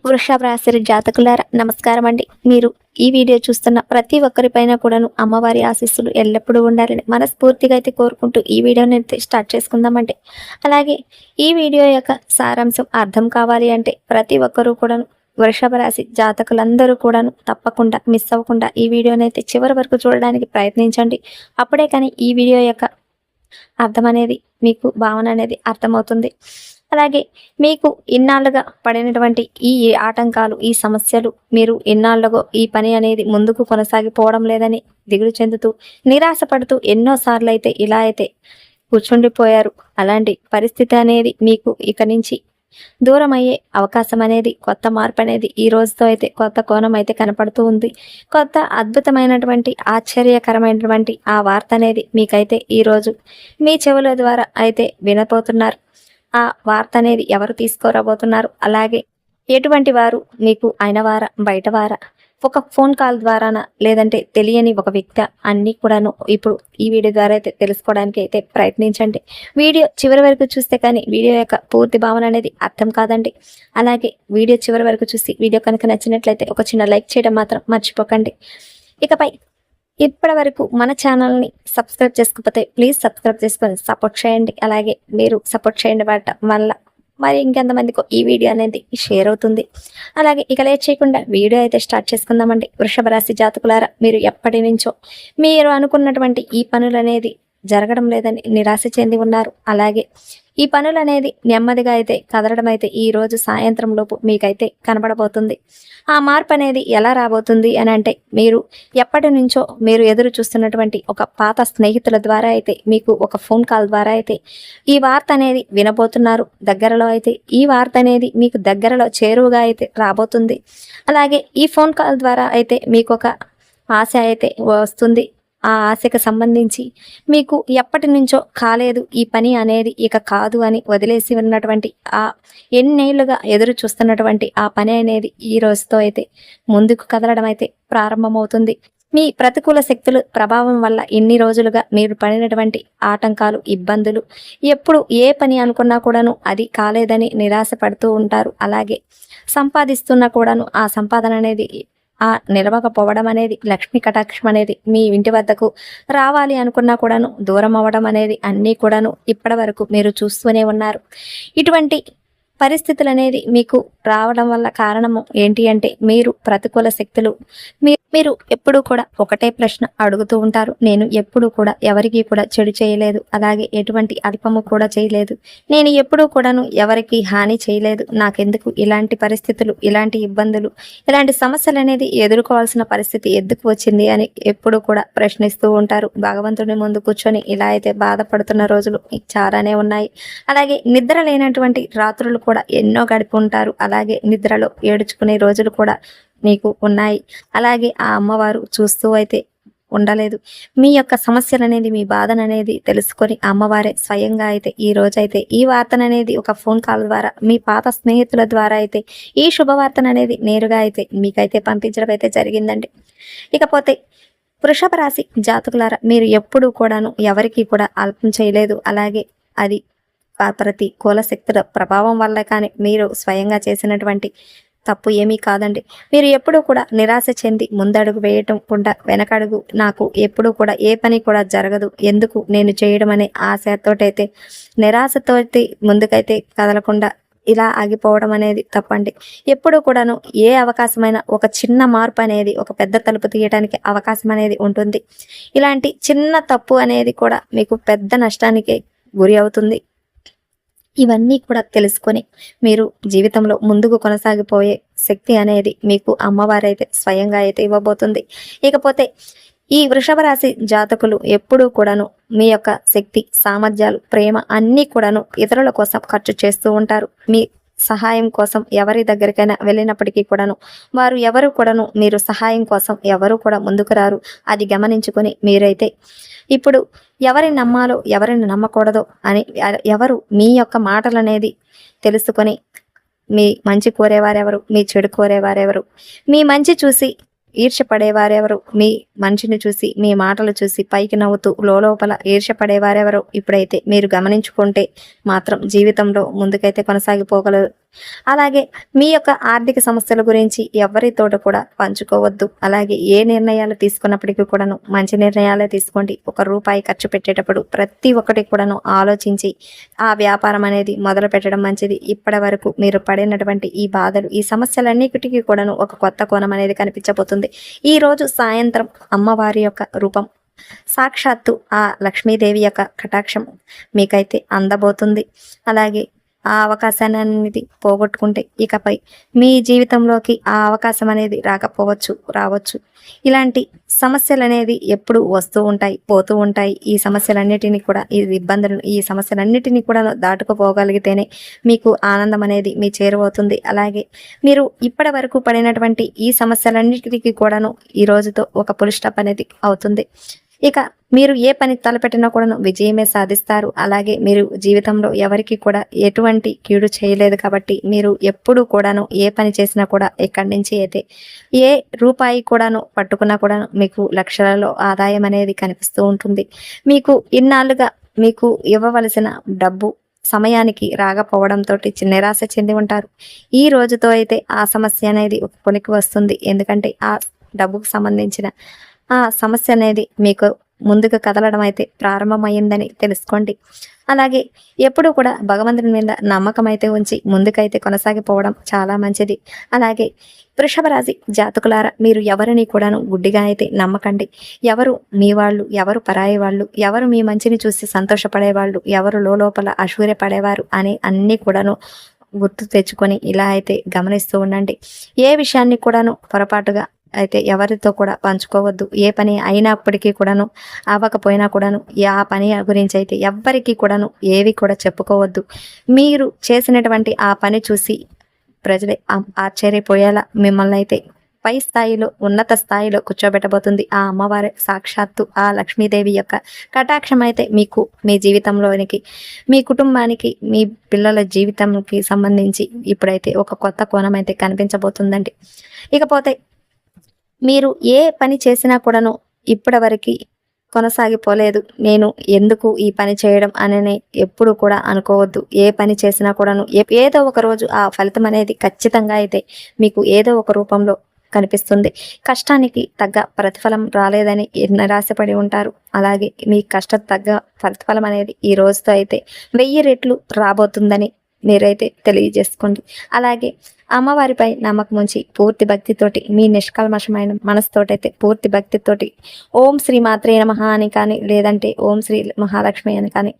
వృషభ రాశి జాతకులారా నమస్కారం అండి. మీరు ఈ వీడియో చూస్తున్న ప్రతి ఒక్కరిపైన కూడాను అమ్మవారి ఆశీస్సులు ఎల్లప్పుడూ ఉండాలని మనస్ఫూర్తిగా అయితే కోరుకుంటూ ఈ వీడియోని అయితే స్టార్ట్ చేసుకుందామండి. అలాగే ఈ వీడియో యొక్క సారాంశం అర్థం కావాలి అంటే ప్రతి ఒక్కరూ కూడాను వృషభ రాశి జాతకులందరూ కూడాను తప్పకుండా మిస్ అవ్వకుండా ఈ వీడియోని అయితే చివరి వరకు చూడడానికి ప్రయత్నించండి. అప్పుడే కానీ ఈ వీడియో యొక్క అర్థం అనేది మీకు భావన అనేది అర్థమవుతుంది. అలాగే మీకు ఇన్నాళ్ళుగా పడినటువంటి ఈ ఆటంకాలు, ఈ సమస్యలు, మీరు ఇన్నాళ్ళుగా ఈ పని అనేది ముందుకు కొనసాగిపోవడం లేదని దిగులు చెందుతూ నిరాశపడుతూ ఎన్నోసార్లు అయితే ఇలా అయితే కూర్చుండిపోయారు. అలాంటి పరిస్థితి అనేది మీకు ఇక నుంచి దూరం అయ్యే అవకాశం అనేది, కొత్త మార్పు అనేది ఈ రోజుతో అయితే కొత్త కోణం అయితే కనపడుతూ ఉంది. కొత్త అద్భుతమైనటువంటి ఆశ్చర్యకరమైనటువంటి ఆ వార్త అనేది మీకైతే ఈరోజు మీ చెవుల ద్వారా అయితే వినపోతున్నారు. ఆ వార్త అనేది ఎవరు తీసుకురాబోతున్నారు, అలాగే ఎటువంటి వారు, మీకు అయినవారా బయటవారా, ఒక ఫోన్ కాల్ ద్వారానా లేదంటే తెలియని ఒక వ్యక్తి, అన్నీ కూడాను ఇప్పుడు ఈ వీడియో ద్వారా అయితే తెలుసుకోవడానికి అయితే ప్రయత్నించండి. వీడియో చివరి వరకు చూస్తే కానీ వీడియో యొక్క పూర్తి భావన అనేది అర్థం కాదండి. అలాగే వీడియో చివరి వరకు చూసి వీడియో కనుక నచ్చినట్లయితే ఒక చిన్న లైక్ చేయడం మాత్రం మర్చిపోకండి. ఇకపై ఇప్పటి వరకు మన ఛానల్ని సబ్స్క్రైబ్ చేసుకోకపోతే ప్లీజ్ సబ్స్క్రైబ్ చేసుకొని సపోర్ట్ చేయండి. అలాగే మీరు సపోర్ట్ చేయండి వల్ల మరి ఇంకెంతమందికి ఈ వీడియో అనేది షేర్ అవుతుంది. అలాగే ఇక లేట్ చేయకుండా వీడియో అయితే స్టార్ట్ చేసుకుందామండి. వృషభ రాశి జాతకులారా, మీరు ఎప్పటి నుంచో మీరు అనుకున్నటువంటి ఈ పనులు అనేది జరగడం లేదని నిరాశ చెంది ఉన్నారు. అలాగే ఈ పనులు అనేది నెమ్మదిగా అయితే కదలడం అయితే ఈ రోజు సాయంత్రం లోపు మీకైతే కనబడబోతుంది. ఆ మార్పు అనేది ఎలా రాబోతుంది అని అంటే, మీరు ఎప్పటి నుంచో మీరు ఎదురు చూస్తున్నటువంటి ఒక పాత స్నేహితుల ద్వారా అయితే మీకు ఒక ఫోన్ కాల్ ద్వారా అయితే ఈ వార్త అనేది వినబోతున్నారు. దగ్గరలో అయితే ఈ వార్త అనేది మీకు దగ్గరలో చేరువుగా అయితే రాబోతుంది. అలాగే ఈ ఫోన్ కాల్ ద్వారా అయితే మీకు ఒక ఆశ అయితే వస్తుంది. ఆ ఆశకు సంబంధించి మీకు ఎప్పటి నుంచో కాలేదు ఈ పని అనేది, ఇక కాదు అని వదిలేసి ఉన్నటువంటి ఆ ఎన్నేళ్లుగా ఎదురు చూస్తున్నటువంటి ఆ పని అనేది ఈ రోజుతో అయితే ముందుకు కదలడం అయితే ప్రారంభమవుతుంది. మీ ప్రతికూల శక్తుల ప్రభావం వల్ల ఇన్ని రోజులుగా మీరు పడినటువంటి ఆటంకాలు, ఇబ్బందులు, ఎప్పుడు ఏ పని అనుకున్నా కూడాను అది కాలేదని నిరాశ పడుతూ ఉంటారు. అలాగే సంపాదిస్తున్నా కూడాను ఆ సంపాదన అనేది నిలవకపోవడం అనేది, లక్ష్మీ కటాక్షం అనేది మీ ఇంటి వద్దకు రావాలి అనుకున్నా కూడాను దూరం అవ్వడం అనేది అన్నీ కూడాను ఇప్పటి వరకు మీరు చూస్తూనే ఉన్నారు. ఇటువంటి పరిస్థితులు అనేది మీకు రావడం వల్ల కారణము ఏంటి అంటే, మీరు ప్రతికూల శక్తులు, మీరు ఎప్పుడు కూడా ఒకటే ప్రశ్న అడుగుతూ ఉంటారు. నేను ఎప్పుడు కూడా ఎవరికి కూడా చెడు చేయలేదు, అలాగే ఎటువంటి అల్పము కూడా చేయలేదు, నేను ఎప్పుడూ కూడాను ఎవరికి హాని చేయలేదు, నాకెందుకు ఇలాంటి పరిస్థితులు, ఇలాంటి ఇబ్బందులు, ఇలాంటి సమస్యలు అనేది ఎదుర్కోవాల్సిన పరిస్థితి ఎందుకు వచ్చింది అని ఎప్పుడు కూడా ప్రశ్నిస్తూ ఉంటారు. భగవంతుని ముందు కూర్చొని ఇలా అయితే బాధపడుతున్న రోజులు చాలానే ఉన్నాయి. అలాగే నిద్ర లేనటువంటి రాత్రులు కూడా ఎన్నో గడిపి ఉంటారు. అలాగే నిద్రలో ఏడ్చుకునే రోజులు కూడా మీకు ఉన్నాయి. అలాగే ఆ అమ్మవారు చూస్తూ అయితే ఉండలేదు. మీ యొక్క సమస్యలు అనేది, మీ బాధను అనేది తెలుసుకొని అమ్మవారే స్వయంగా అయితే ఈ రోజైతే ఈ వార్తను అనేది ఒక ఫోన్ కాల్ ద్వారా, మీ పాత స్నేహితుల ద్వారా అయితే ఈ శుభవార్తను అనేది నేరుగా అయితే మీకైతే పంపించడం అయితే జరిగిందండి. ఇకపోతే వృషభ రాశి జాతకులారా, మీరు ఎప్పుడూ కూడాను ఎవరికి కూడా అల్పం చేయలేదు. అలాగే అది ప్రతికూల శక్తుల ప్రభావం వల్ల కానీ మీరు స్వయంగా చేసినటువంటి తప్పు ఏమీ కాదండి. మీరు ఎప్పుడూ కూడా నిరాశ చెంది ముందడుగు వేయకుండా వెనకడుగు, నాకు ఎప్పుడూ కూడా ఏ పని కూడా జరగదు, ఎందుకు నేను చేయడం అనే ఆశతోటైతే నిరాశతోటి ముందుకైతే కదలకుండా ఇలా ఆగిపోవడం అనేది తప్పండి. ఎప్పుడు కూడాను ఏ అవకాశమైనా ఒక చిన్న మార్పు అనేది ఒక పెద్ద తలుపు తీయడానికి అవకాశం అనేది ఉంటుంది. ఇలాంటి చిన్న తప్పు అనేది కూడా మీకు పెద్ద నష్టానికి గురి అవుతుంది. ఇవన్నీ కూడా తెలుసుకొని మీరు జీవితంలో ముందుకు కొనసాగిపోయే శక్తి అనేది మీకు అమ్మవారైతే స్వయంగా అయితే ఇవ్వబోతుంది. ఇకపోతే ఈ వృషభ రాశి జాతకులు ఎప్పుడూ కూడాను మీ యొక్క శక్తి, సామర్థ్యాలు, ప్రేమ అన్నీ కూడాను ఇతరుల కోసం ఖర్చు చేస్తూ ఉంటారు. మీ సహాయం కోసం ఎవరి దగ్గరికైనా వెళ్ళినప్పటికీ కూడాను వారు ఎవరు కూడాను మీరు సహాయం కోసం ఎవరు కూడా ముందుకు రారు. అది గమనించుకొని మీరైతే ఇప్పుడు ఎవరిని నమ్మాలో ఎవరిని నమ్మకూడదో అని ఎవరు మీ యొక్క మాటలు అనేది తెలుసుకొని మీ మంచి కోరేవారెవరు, మీ చెడు కోరేవారెవరు, మీ మంచి చూసి ఈర్ష్యపడేవారెవరు, మీ మనిషిని చూసి మీ మాటలు చూసి పైకి నవ్వుతూ లోపల ఈర్ష్యపడేవారెవరు ఇప్పుడైతే మీరు గమనించుకుంటే మాత్రం జీవితంలో ముందుకైతే కొనసాగిపోగలరు. అలాగే మీ యొక్క ఆర్థిక సమస్యల గురించి ఎవరితోట కూడా పంచుకోవద్దు. అలాగే ఏ నిర్ణయాలు తీసుకున్నప్పటికీ కూడాను మంచి నిర్ణయాలే తీసుకోండి. రూపాయి ఖర్చు పెట్టేటప్పుడు ప్రతి ఒక్కటి కూడాను ఆలోచించి ఆ వ్యాపారం అనేది మొదలు పెట్టడం మంచిది. ఇప్పటి వరకు మీరు పడినటువంటి ఈ బాధలు, ఈ సమస్యలన్నిటికీ కూడాను ఒక కొత్త కోణం అనేది కనిపించబోతుంది. ఈ రోజు సాయంత్రం అమ్మవారి యొక్క రూపం, సాక్షాత్తు ఆ లక్ష్మీదేవి యొక్క కటాక్షం మీకైతే అందబోతుంది. అలాగే ఆ అవకాశాన్ని అనేది పోగొట్టుకుంటే ఇకపై మీ జీవితంలోకి ఆ అవకాశం అనేది రావచ్చు. ఇలాంటి సమస్యలు అనేది ఎప్పుడు వస్తూ ఉంటాయి, పోతూ ఉంటాయి. ఈ సమస్యలన్నిటినీ కూడా, ఈ సమస్యలన్నిటినీ కూడా దాటుకుపోగలిగితేనే మీకు ఆనందం అనేది మీ చేరువవుతుంది. అలాగే మీరు ఇప్పటి వరకు పడినటువంటి ఈ సమస్యలన్నిటికీ కూడాను ఈ రోజుతో ఒక ఫుల్ స్టాప్ అనేది అవుతుంది. ఇక మీరు ఏ పని తలపెట్టినా కూడాను విజయమే సాధిస్తారు. అలాగే మీరు జీవితంలో ఎవరికి కూడా ఎటువంటి కీడు చేయలేదు కాబట్టి మీరు ఎప్పుడు కూడాను ఏ పని చేసినా కూడా ఎక్కడి నుంచి అయితే ఏ రూపాయి కూడాను పట్టుకున్నా కూడాను మీకు లక్షలలో ఆదాయం అనేది కనిపిస్తూ ఉంటుంది. మీకు ఇన్నాళ్ళుగా మీకు ఇవ్వవలసిన డబ్బు సమయానికి రాకపోవడంతో నిరాశ చెంది ఉంటారు. ఈ రోజుతో అయితే ఆ సమస్య అనేది ఒక కొలికి వస్తుంది. ఎందుకంటే ఆ డబ్బుకు సంబంధించిన ఆ సమస్య అనేది మీకు ముందుగా కదలడం అయితే ప్రారంభమైందని తెలుసుకోండి. అలాగే ఎప్పుడూ కూడా భగవంతుని మీద నమ్మకం అయితే ఉంచి ముందుకైతే కొనసాగిపోవడం చాలా మంచిది. అలాగే వృషభ రాశి జాతకులారా, మీరు ఎవరిని కూడాను గుడ్డిగా అయితే నమ్మకండి. ఎవరు మీ వాళ్ళు, ఎవరు పరాయి వాళ్ళు, ఎవరు మీ మంచిని చూసి సంతోషపడేవాళ్ళు, ఎవరు లోపల అసూర్యపడేవారు అని అన్నీ కూడాను గుర్తు తెచ్చుకొని ఇలా అయితే గమనిస్తూ ఉండండి. ఏ విషయాన్ని కూడాను పొరపాటుగా అయితే ఎవరితో కూడా పంచుకోవద్దు. ఏ పని అయినప్పటికీ కూడాను, అవ్వకపోయినా కూడాను ఆ పని గురించి అయితే ఎవ్వరికీ కూడాను ఏవి కూడా చెప్పుకోవద్దు. మీరు చేసినటువంటి ఆ పని చూసి ప్రజలే ఆశ్చర్యపోయేలా మిమ్మల్ని అయితే పై స్థాయిలో, ఉన్నత స్థాయిలో కూర్చోబెట్టబోతుంది ఆ అమ్మవారి సాక్షాత్తు ఆ లక్ష్మీదేవి యొక్క కటాక్షం అయితే మీకు మీ జీవితంలోనికి, మీ కుటుంబానికి, మీ పిల్లల జీవితంకి సంబంధించి ఇప్పుడైతే ఒక కొత్త కోణం అయితే కనిపించబోతుందండి. ఇకపోతే మీరు ఏ పని చేసినా కూడాను ఇప్పటివరకు కొనసాగిపోలేదు, నేను ఎందుకు ఈ పని చేయడం అని ఎప్పుడు కూడా అనుకోవద్దు. ఏ పని చేసినా కూడాను ఏదో ఒక రోజు ఆ ఫలితం అనేది ఖచ్చితంగా అయితే మీకు ఏదో ఒక రూపంలో కనిపిస్తుంది. కష్టానికి తగ్గ ప్రతిఫలం రాలేదని నిరాశపడి ఉంటారు. అలాగే మీ కష్టం తగ్గ ప్రతిఫలం అనేది ఈ రోజుతో అయితే 1000 రెట్లు రాబోతుందని మీరైతే తెలియజేసుకోండి. అలాగే అమ్మవారిపై నమ్మకం ఉంచి పూర్తి భక్తితోటి, మీ నిష్కల్మషమైన మనసుతోటైతే పూర్తి భక్తితోటి ఓం శ్రీ మాత్రే నమః అని కానీ, లేదంటే ఓం శ్రీ మహాలక్ష్మి అని కానీ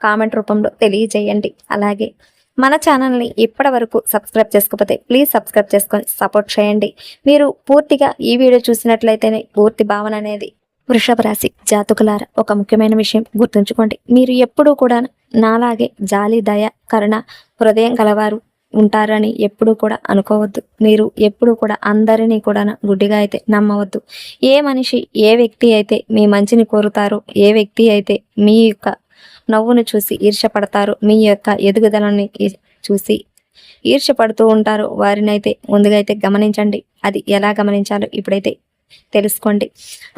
కామెంట్ రూపంలో తెలియజేయండి. అలాగే మన ఛానల్ని ఇప్పటి వరకు సబ్స్క్రైబ్ చేసుకోకపోతే ప్లీజ్ సబ్స్క్రైబ్ చేసుకొని సపోర్ట్ చేయండి. మీరు పూర్తిగా ఈ వీడియో చూసినట్లయితేనే పూర్తి భావన అనేది. వృషభ రాశి జాతకులారా, ఒక ముఖ్యమైన విషయం గుర్తుంచుకోండి. మీరు ఎప్పుడూ కూడా నాలాగే జాలి, దయ, కరుణ హృదయం గలవారు ఉంటారని ఎప్పుడూ కూడా అనుకోవద్దు. మీరు ఎప్పుడు కూడా అందరినీ కూడా గుడ్డిగా అయితే నమ్మవద్దు. ఏ మనిషి, ఏ వ్యక్తి అయితే మీ మంచిని కోరుతారో, ఏ వ్యక్తి అయితే మీ యొక్క నవ్వును చూసి ఈర్ష్యపడతారో, మీ యొక్క ఎదుగుదలని చూసి ఈర్ష్యపడుతూ ఉంటారో వారినైతే ముందుగా అయితే గమనించండి. అది ఎలా గమనించాలో ఇప్పుడైతే తెలుసుకోండి.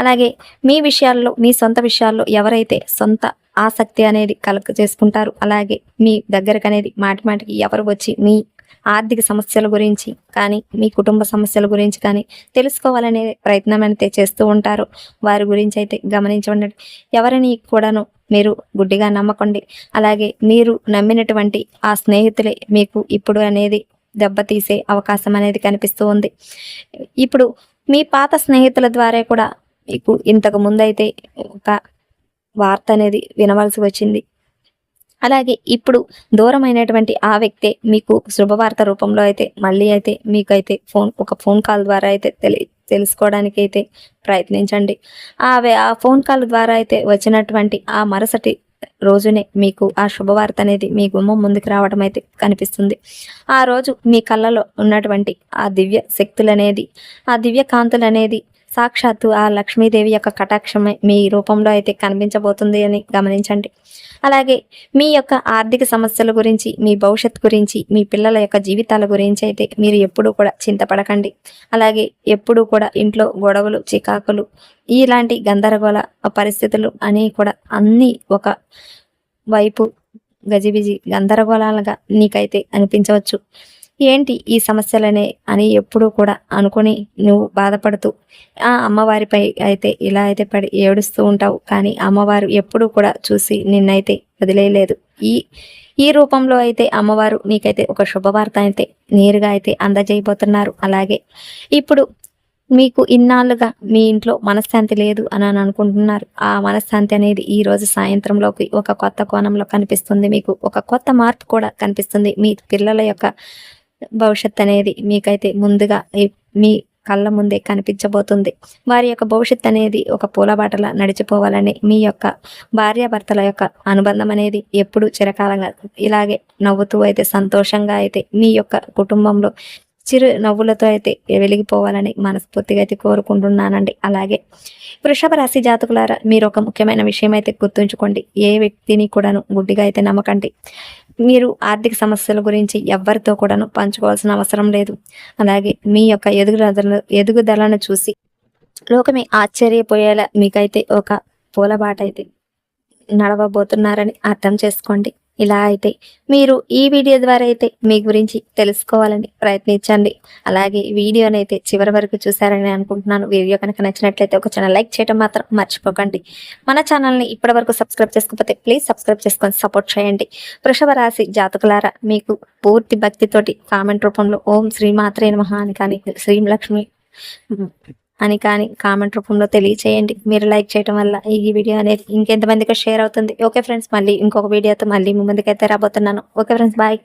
అలాగే మీ విషయాల్లో, మీ సొంత విషయాల్లో ఎవరైతే సొంత ఆసక్తి అనేది కలగ చేసుకుంటారు, అలాగే మీ దగ్గరకు అనేది మాటికి ఎవరు వచ్చి మీ ఆర్థిక సమస్యల గురించి కానీ, మీ కుటుంబ సమస్యల గురించి కానీ తెలుసుకోవాలనే ప్రయత్నం అయితే చేస్తూ ఉంటారు, వారి గురించి అయితే గమనించండి. ఎవరిని కూడాను మీరు గుడ్డిగా నమ్మకండి. అలాగే మీరు నమ్మినటువంటి ఆ స్నేహితులే మీకు ఇప్పుడు అనేది దెబ్బతీసే అవకాశం అనేది కనిపిస్తూ ఉంది. ఇప్పుడు మీ పాత స్నేహితుల ద్వారా కూడా మీకు ఇంతకు ముందైతే ఒక వార్త అనేది వినవలసి వచ్చింది. అలాగే ఇప్పుడు దూరమైనటువంటి ఆ వ్యక్తే మీకు శుభవార్త రూపంలో అయితే మళ్ళీ అయితే మీకైతే ఒక ఫోన్ కాల్ ద్వారా అయితే తెలుసుకోవడానికి అయితే ప్రయత్నించండి. ఆ ఫోన్ కాల్ ద్వారా అయితే వచ్చినటువంటి ఆ మరుసటి రోజునే మీకు ఆ శుభవార్త అనేది మీ గుమ్మం ముందుకు రావడం అయితే కనిపిస్తుంది. ఆ రోజు మీ కళ్ళలో ఉన్నటువంటి ఆ దివ్య శక్తులు అనేది, ఆ దివ్య కాంతులు అనేది సాక్షాత్తు ఆ లక్ష్మీదేవి యొక్క కటాక్షమే మీ రూపంలో అయితే కనిపించబోతుంది అని గమనించండి. అలాగే మీ యొక్క ఆర్థిక సమస్యల గురించి, మీ భవిష్యత్తు గురించి, మీ పిల్లల యొక్క జీవితాల గురించి అయితే మీరు ఎప్పుడూ కూడా చింతపడకండి. అలాగే ఎప్పుడూ కూడా ఇంట్లో గొడవలు, చికాకులు, ఇలాంటి గందరగోళ పరిస్థితులు అని కూడా అన్నీ ఒక వైపు గజిబిజి గందరగోళాలుగా నీకైతే అనిపించవచ్చు. ఏంటి ఈ సమస్యలనే అని ఎప్పుడూ కూడా అనుకుని నువ్వు బాధపడుతూ ఆ అమ్మవారిపై అయితే ఇలా అయితే పడి ఏడుస్తూ ఉంటావు. కానీ అమ్మవారు ఎప్పుడూ కూడా చూసి నిన్నైతే వదిలేయలేదు. ఈ ఈ రూపంలో అయితే అమ్మవారు నీకైతే ఒక శుభవార్త అయితే నేరుగా అయితే అందజేయబోతున్నారు. అలాగే ఇప్పుడు మీకు ఇన్నాళ్ళుగా మీ ఇంట్లో మనశ్శాంతి లేదు అని అనుకుంటున్నారు. ఆ మనశ్శాంతి అనేది ఈ రోజు సాయంత్రంలోకి ఒక కొత్త కోణంలో కనిపిస్తుంది. మీకు ఒక కొత్త మార్పు కూడా కనిపిస్తుంది. మీ పిల్లల యొక్క భవిష్యత్ అనేది మీకైతే ముందుగా మీ కళ్ళ ముందే కనిపించబోతుంది. వారి యొక్క భవిష్యత్ అనేది ఒక పూలబాటలా నడిచిపోవాలని మీ యొక్క భార్యాభర్తల యొక్క అనుబంధం అనేది ఎప్పుడు చిరకాలంగా ఇలాగే నవ్వుతూ అయితే సంతోషంగా అయితే మీ యొక్క కుటుంబంలో చిరు నవ్వులతో అయితే వెలిగిపోవాలని మనస్ఫూర్తిగా అయితే కోరుకుంటున్నానండి. అలాగే వృషభ రాశి జాతకులారా, మీరు ఒక ముఖ్యమైన విషయం అయితే గుర్తుంచుకోండి. ఏ వ్యక్తిని కూడాను గుడ్డిగా అయితే నమ్మకండి. మీరు ఆర్థిక సమస్యల గురించి ఎవ్వరితో కూడాను పంచుకోవాల్సిన అవసరం లేదు. అలాగే మీ యొక్క ఎదుగుదలను చూసి లోకమే ఆశ్చర్యపోయేలా మీకైతే ఒక పూలబాట అయితే నడవబోతున్నారని అర్థం చేసుకోండి. ఇలా అయితే మీరు ఈ వీడియో ద్వారా అయితే మీ గురించి తెలుసుకోవాలని ప్రయత్నించండి. అలాగే వీడియోని అయితే చివరి వరకు చూసారని అనుకుంటున్నాను. వీడియో కనుక నచ్చినట్లయితే ఒక చిన్న లైక్ చేయడం మాత్రం మర్చిపోకండి. మన ఛానల్ని ఇప్పటి వరకు సబ్స్క్రైబ్ చేసుకోకపోతే ప్లీజ్ సబ్స్క్రైబ్ చేసుకొని సపోర్ట్ చేయండి. వృషభ రాశి జాతకులారా, మీకు పూర్తి భక్తితోటి కామెంట్ రూపంలో ఓం శ్రీ మాత్రే నమః అని కానీ శ్రీలక్ష్మి అని కానీ కామెంట్ రూపంలో తెలియచేయండి. మీరు లైక్ చేయడం వల్ల ఈ వీడియో అనేది ఇంకెంతమందికి షేర్ అవుతుంది. ఓకే ఫ్రెండ్స్, మళ్ళీ ఇంకొక వీడియోతో మళ్ళీ మీ ముందుకైతే రాబోతున్నాను. Okay friends, bye.